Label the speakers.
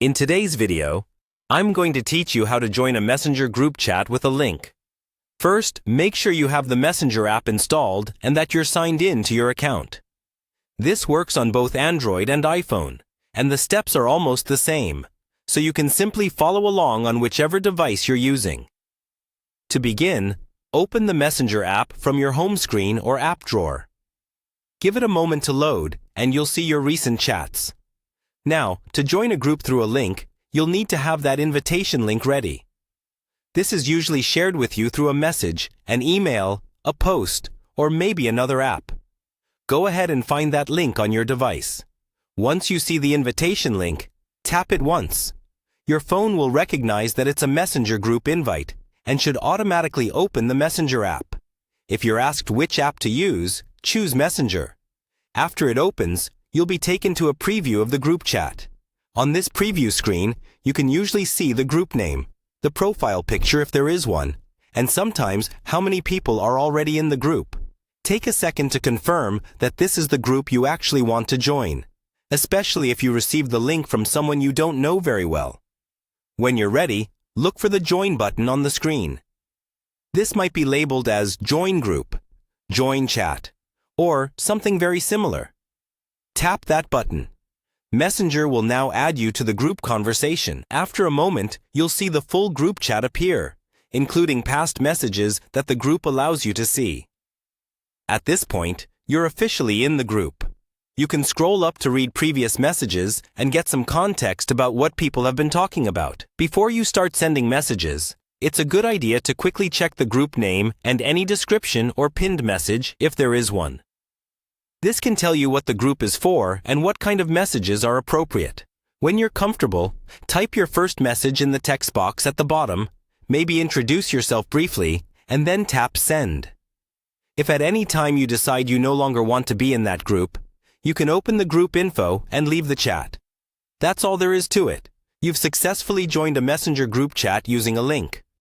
Speaker 1: In today's video, I'm going to teach you how to join a Messenger group chat with a link. First, make sure you have the Messenger app installed and that you're signed in to your account. This works on both Android and iPhone, and the steps are almost the same, so you can simply follow along on whichever device you're using. To begin, open the Messenger app from your home screen or app drawer. Give it a moment to load, and you'll see your recent chats. Now, to join a group through a link, you'll need to have that invitation link ready. This is usually shared with you through a message, an email, a post, or maybe another app. Go ahead and find that link on your device. Once you see the invitation link, tap it once. Your phone will recognize that it's a Messenger group invite and should automatically open the Messenger app. If you're asked which app to use, choose Messenger. After it opens, you'll be taken to a preview of the group chat. On this preview screen, you can usually see the group name, the profile picture if there is one, and sometimes how many people are already in the group. Take a second to confirm that this is the group you actually want to join, especially if you received the link from someone you don't know very well. When you're ready, look for the Join button on the screen. This might be labeled as Join Group, Join Chat, or something very similar. Tap that button. Messenger will now add you to the group conversation. After a moment, you'll see the full group chat appear, including past messages that the group allows you to see. At this point, you're officially in the group. You can scroll up to read previous messages and get some context about what people have been talking about. Before you start sending messages, it's a good idea to quickly check the group name and any description or pinned message if there is one. This can tell you what the group is for and what kind of messages are appropriate. When you're comfortable, type your first message in the text box at the bottom, maybe introduce yourself briefly, and then tap Send. If at any time you decide you no longer want to be in that group, you can open the group info and leave the chat. That's all there is to it. You've successfully joined a Messenger group chat using a link.